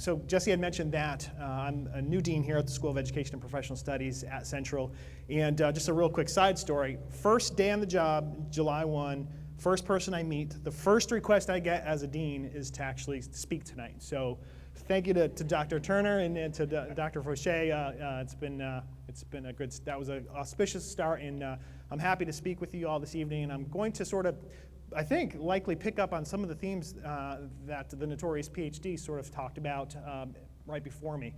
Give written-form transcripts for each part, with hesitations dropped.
So Jesse had mentioned that I'm a new dean here at the School of Education and Professional Studies at Central. And just a real quick side story. First day on the job, July 1, first person I meet, the first request I get as a dean is to actually speak tonight. So thank you to Dr. Turner and to Dr. Fauché. It's been a good, that was an auspicious start, and I'm happy to speak with you all this evening. And I'm going to sort of, I think, likely pick up on some of the themes that the notorious PhD sort of talked about right before me.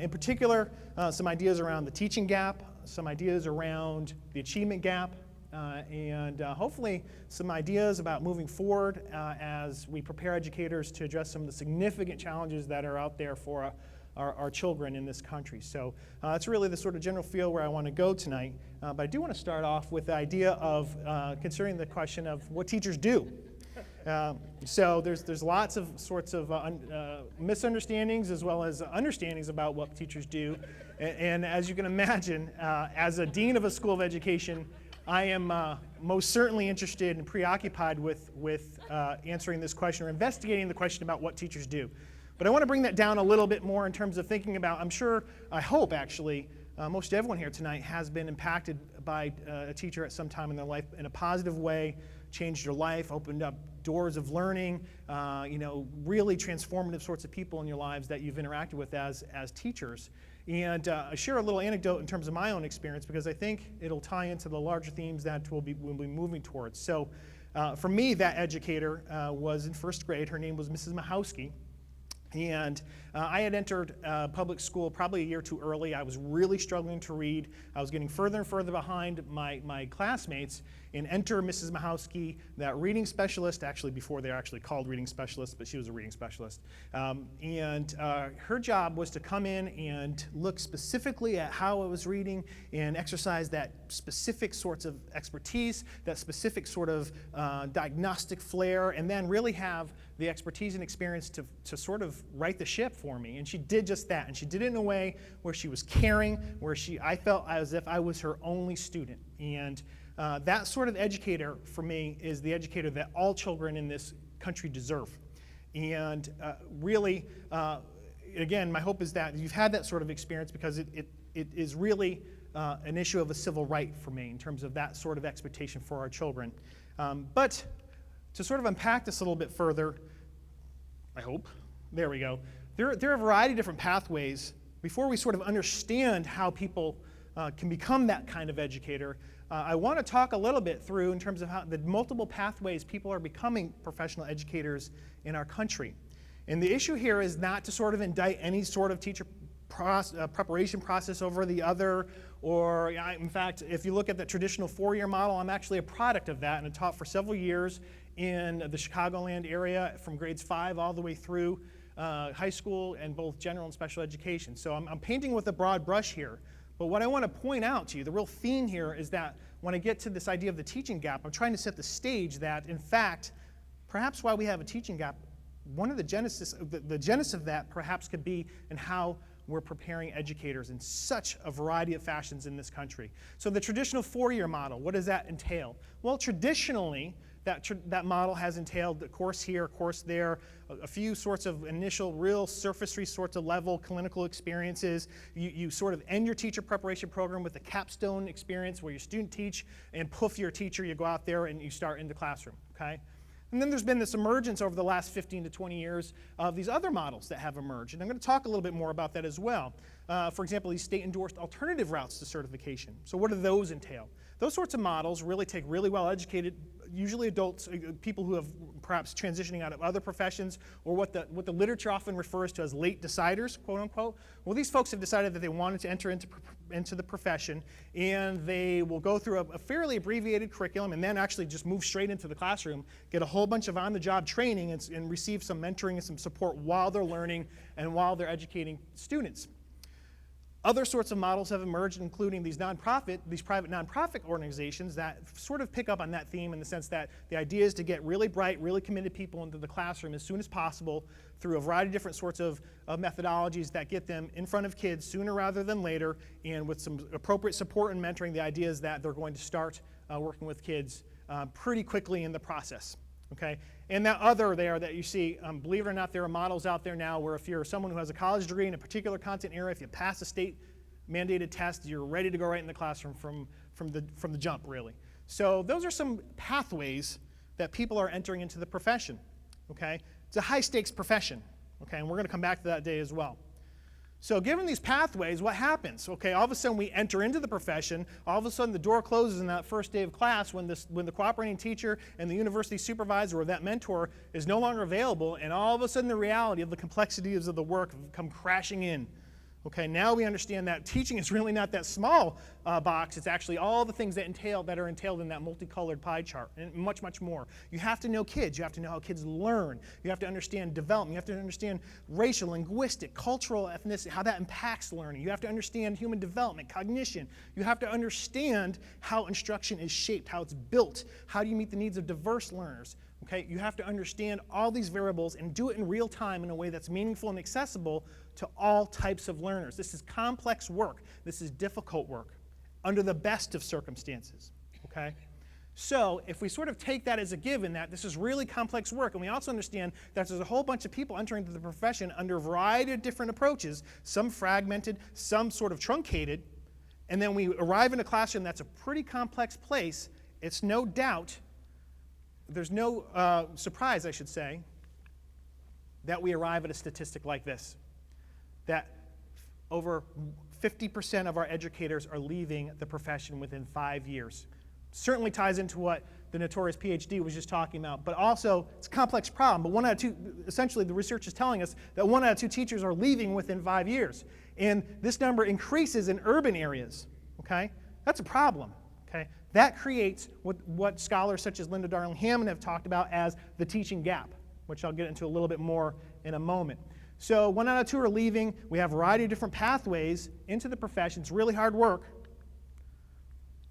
In particular, some ideas around the teaching gap, some ideas around the achievement gap, and hopefully some ideas about moving forward as we prepare educators to address some of the significant challenges that are out there for our children in this country. So that's really the sort of general feel where I want to go tonight. But I do want to start off with the idea of considering the question of what teachers do. So there's lots of sorts of misunderstandings as well as understandings about what teachers do. And as you can imagine, as a dean of a school of education, I am most certainly interested and preoccupied with answering this question or investigating the question about what teachers do. But I want to bring that down a little bit more in terms of thinking about, I hope actually, most everyone here tonight has been impacted by a teacher at some time in their life in a positive way, changed your life, opened up doors of learning, really transformative sorts of people in your lives that you've interacted with as teachers. And I share a little anecdote in terms of my own experience because I think it'll tie into the larger themes that we'll be moving towards. So for me, that educator was in first grade. Her name was Mrs. Mahowski. And I had entered public school probably a year too early. I was really struggling to read. I was getting further and further behind my classmates. And enter Mrs. Mahowski, that reading specialist, actually before they were actually called reading specialists, but she was a reading specialist. And her job was to come in and look specifically at how I was reading and exercise that specific sorts of expertise, that specific sort of diagnostic flair, and then really have the expertise and experience to sort of right the ship for me. And she did just that. And she did it in a way where she was caring, where I felt as if I was her only student. And that sort of educator, for me, is the educator that all children in this country deserve. And really, again, my hope is that you've had that sort of experience because it is really an issue of a civil right for me in terms of that sort of expectation for our children. But to sort of unpack this a little bit further, I hope, there we go. There are a variety of different pathways before we sort of understand how people can become that kind of educator. I want to talk a little bit through in terms of how the multiple pathways people are becoming professional educators in our country. And the issue here is not to sort of indict any sort of teacher preparation process over the other, or in fact, if you look at the traditional four-year model, I'm actually a product of that, and I taught for several years in the Chicagoland area from grades 5 all the way through high school and both general and special education. So I'm painting with a broad brush here. But what I want to point out to you, the real theme here is that when I get to this idea of the teaching gap, I'm trying to set the stage that, in fact, perhaps why we have a teaching gap, one of the genesis of that perhaps could be in how we're preparing educators in such a variety of fashions in this country. So the traditional four-year model, what does that entail? Well, traditionally, that model has entailed a course here, a course there, a few sorts of initial real surface sorts of level clinical experiences. You sort of end your teacher preparation program with a capstone experience where you student teach and poof, you're a teacher, you go out there and you start in the classroom, okay? And then there's been this emergence over the last 15 to 20 years of these other models that have emerged. And I'm going to talk a little bit more about that as well. For example, these state-endorsed alternative routes to certification. So what do those entail? Those sorts of models really take really well-educated, usually adults, people who have perhaps transitioning out of other professions, or what the literature often refers to as late deciders, quote unquote. Well, these folks have decided that they wanted to enter into the profession, and they will go through a fairly abbreviated curriculum and then actually just move straight into the classroom, get a whole bunch of on-the-job training and receive some mentoring and some support while they're learning and while they're educating students. Other sorts of models have emerged, including these private nonprofit organizations that sort of pick up on that theme in the sense that the idea is to get really bright, really committed people into the classroom as soon as possible through a variety of different sorts of methodologies that get them in front of kids sooner rather than later, and with some appropriate support and mentoring. The idea is that they're going to start working with kids pretty quickly in the process. Okay? And that other there that you see, believe it or not, there are models out there now where if you're someone who has a college degree in a particular content area, if you pass a state mandated test, you're ready to go right in the classroom from the jump, really. So those are some pathways that people are entering into the profession. Okay? It's a high-stakes profession. Okay? And we're going to come back to that day as well. So given these pathways, what happens? Okay, all of a sudden we enter into the profession. All of a sudden the door closes in that first day of class when the cooperating teacher and the university supervisor or that mentor is no longer available, and all of a sudden the reality of the complexities of the work come crashing in. Okay, now we understand that teaching is really not that small box. It's actually all the things that are entailed in that multicolored pie chart, and much, much more. You have to know kids. You have to know how kids learn. You have to understand development. You have to understand racial, linguistic, cultural, ethnicity, how that impacts learning. You have to understand human development, cognition. You have to understand how instruction is shaped, how it's built. How do you meet the needs of diverse learners? Okay, you have to understand all these variables and do it in real time in a way that's meaningful and accessible to all types of learners. This is complex work. This is difficult work under the best of circumstances. Okay? So if we sort of take that as a given that this is really complex work, and we also understand that there's a whole bunch of people entering into the profession under a variety of different approaches, some fragmented, some sort of truncated, and then we arrive in a classroom that's a pretty complex place, it's no doubt, there's no surprise, I should say, that we arrive at a statistic like this, that over 50% of our educators are leaving the profession within 5 years. Certainly ties into what the notorious PhD was just talking about, but also it's a complex problem. But 1 out of 2, essentially the research is telling us that 1 out of 2 teachers are leaving within 5 years. And this number increases in urban areas, okay? That's a problem, okay? That creates what scholars such as Linda Darling-Hammond have talked about as the teaching gap, which I'll get into a little bit more in a moment. So 1 out of 2 are leaving. We have a variety of different pathways into the profession. It's really hard work.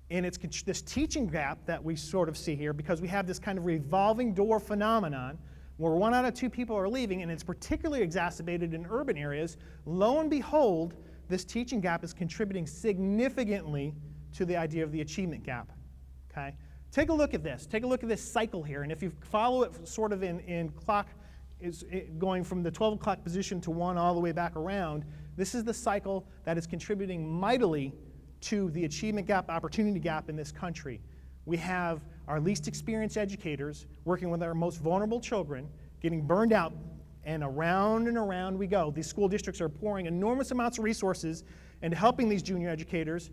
And it's this teaching gap that we sort of see here because we have this kind of revolving door phenomenon where 1 out of 2 people are leaving, and it's particularly exacerbated in urban areas. Lo and behold, this teaching gap is contributing significantly to the idea of the achievement gap. Okay? Take a look at this. Take a look at this cycle here. And if you follow it sort of in clock, going from the 12 o'clock position to 1 all the way back around, this is the cycle that is contributing mightily to the achievement gap, opportunity gap in this country. We have our least experienced educators working with our most vulnerable children, getting burned out, and around we go. These school districts are pouring enormous amounts of resources into helping these junior educators,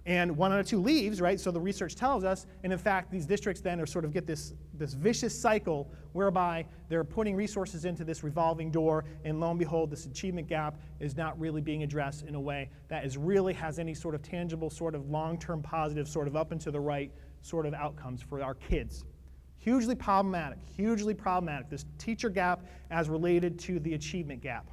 and 1 out of 2 leaves, right? So the research tells us, and in fact, these districts then are sort of get this vicious cycle whereby they're putting resources into this revolving door, and lo and behold, this achievement gap is not really being addressed in a way that really has any sort of tangible, sort of long-term positive, sort of up and to the right sort of outcomes for our kids. Hugely problematic, this teacher gap as related to the achievement gap.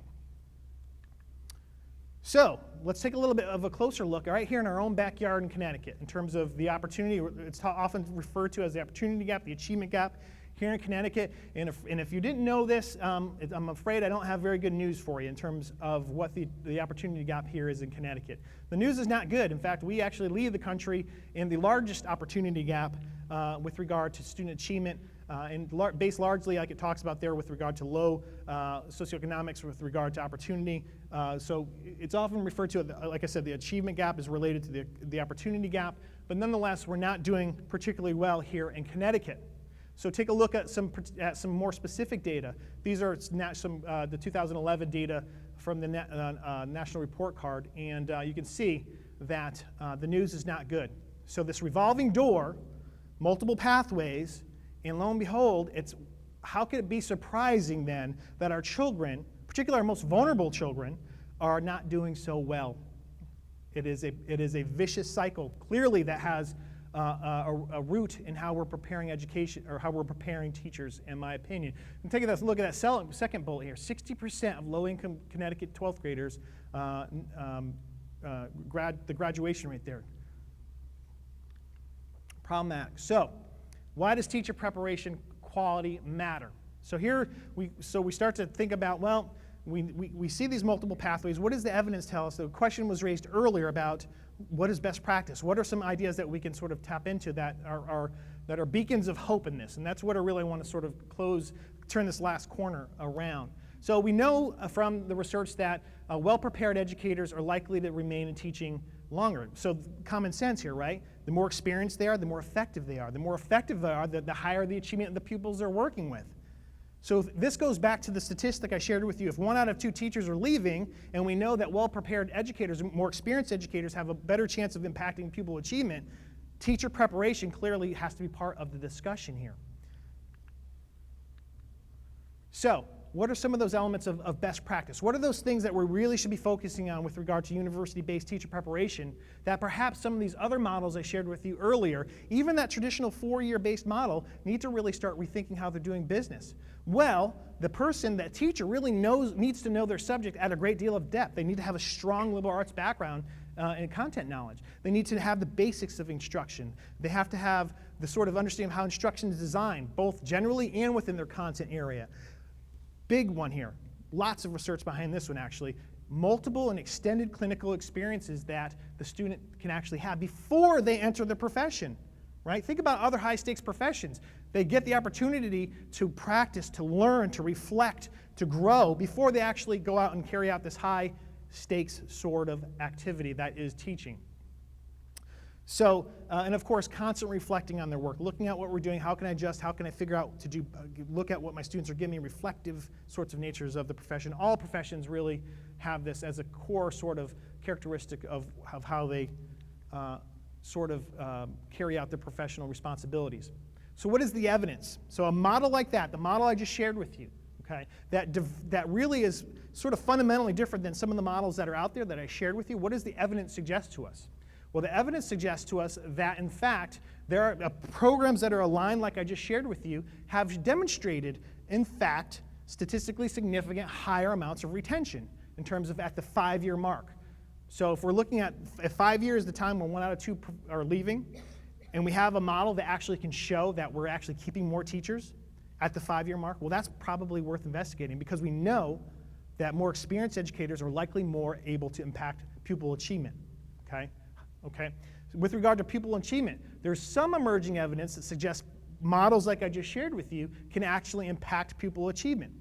So let's take a little bit of a closer look right here in our own backyard in Connecticut in terms of the opportunity. It's often referred to as the opportunity gap, the achievement gap here in Connecticut. And if you didn't know this, I'm afraid I don't have very good news for you in terms of what the opportunity gap here is in Connecticut. The news is not good. In fact, we actually lead the country in the largest opportunity gap with regard to student achievement, and based largely, like it talks about there, with regard to low socioeconomics, with regard to opportunity. So it's often referred to, like I said, the achievement gap is related to the opportunity gap, but nonetheless, we're not doing particularly well here in Connecticut. So take a look at some more specific data. These are the 2011 data from the National Report Card, and you can see that the news is not good. So this revolving door, multiple pathways, and lo and behold, how could it be surprising then that our children, particularly our most vulnerable children, are not doing so well? It is a vicious cycle, clearly, that has a root in how we're preparing education, or how we're preparing teachers, in my opinion. And take a look at that second bullet here. 60% of low-income Connecticut 12th graders, the graduation rate there. Problematic. So, why does teacher preparation quality matter? So here, we start to think about, well, we see these multiple pathways. What does the evidence tell us? The question was raised earlier about what is best practice? What are some ideas that we can sort of tap into that are that are beacons of hope in this, and that's what I really want to sort of turn this last corner around. So we know from the research that well-prepared educators are likely to remain in teaching longer. So common sense here, right? The more experienced they are, the more effective they are. The more effective they are, the higher the achievement of the pupils they're working with. So this goes back to the statistic I shared with you. If 1 out of 2 teachers are leaving, and we know that well-prepared educators, more experienced educators, have a better chance of impacting pupil achievement, teacher preparation clearly has to be part of the discussion here. So, what are some of those elements of best practice? What are those things that we really should be focusing on with regard to university-based teacher preparation that perhaps some of these other models I shared with you earlier, even that traditional 4-year-based model, need to really start rethinking how they're doing business? Well, that teacher really needs to know their subject at a great deal of depth. They need to have a strong liberal arts background and content knowledge. They need to have the basics of instruction. They have to have the sort of understanding of how instruction is designed, both generally and within their content area. Big one here, lots of research behind this one actually, multiple and extended clinical experiences that the student can actually have before they enter the profession, right? Think about other high-stakes professions. They get the opportunity to practice, to learn, to reflect, to grow before they actually go out and carry out this high-stakes sort of activity that is teaching. So, and of course, constant reflecting on their work, looking at what we're doing, how can I adjust, how can I figure out to do, look at what my students are giving me, reflective sorts of natures of the profession. All professions really have this as a core sort of characteristic of how they carry out their professional responsibilities. So what is the evidence? So a model like that, the model I just shared with you, okay, that really is sort of fundamentally different than some of the models that are out there that I shared with you. What does the evidence suggest to us? Well, the evidence suggests to us that, in fact, there are programs that are aligned, like I just shared with you, have demonstrated, in fact, statistically significant higher amounts of retention in terms of at the 5-year mark. So if we're looking at 5 years, the time when 1 out of 2 are leaving, and we have a model that actually can show that we're actually keeping more teachers at the 5-year mark, well, that's probably worth investigating because we know that more experienced educators are likely more able to impact pupil achievement, okay? With regard to pupil achievement, there's some emerging evidence that suggests models like I just shared with you can actually impact pupil achievement.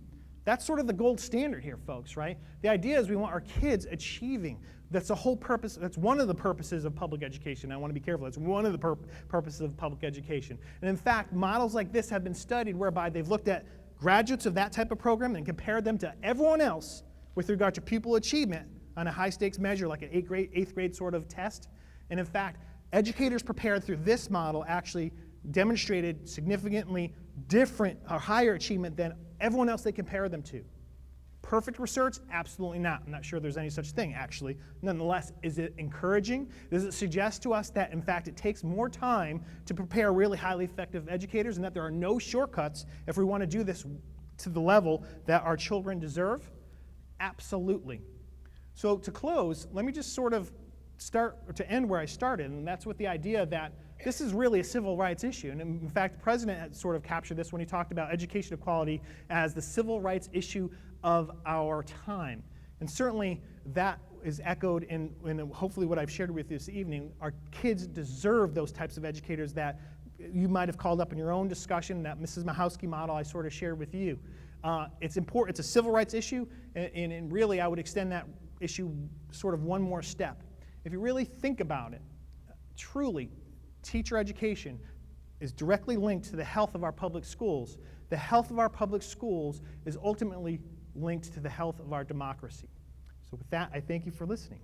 That's sort of the gold standard here, folks, right? The idea is we want our kids achieving. That's the whole purpose. That's one of the purposes of public education. I want to be careful. That's one of the purposes of public education. And in fact, models like this have been studied whereby they've looked at graduates of that type of program and compared them to everyone else with regard to pupil achievement on a high-stakes measure like an 8th grade sort of test. And in fact, educators prepared through this model actually demonstrated significantly different or higher achievement than everyone else they compare them to. Perfect research? Absolutely not. I'm not sure there's any such thing, actually. Nonetheless, is it encouraging? Does it suggest to us that, in fact, it takes more time to prepare really highly effective educators and that there are no shortcuts if we want to do this to the level that our children deserve? Absolutely. So to close, let me just sort of to end where I started, and that's with the idea that this is really a civil rights issue. And in fact, the president had sort of captured this when he talked about education equality as the civil rights issue of our time. And certainly that is echoed in hopefully what I've shared with you this evening. Our kids deserve those types of educators that you might have called up in your own discussion, that Mrs. Mahowski model I sort of shared with you. It's important. It's a civil rights issue, and really I would extend that issue sort of one more step. If you really think about it, truly, teacher education is directly linked to the health of our public schools. The health of our public schools is ultimately linked to the health of our democracy. So with that, I thank you for listening.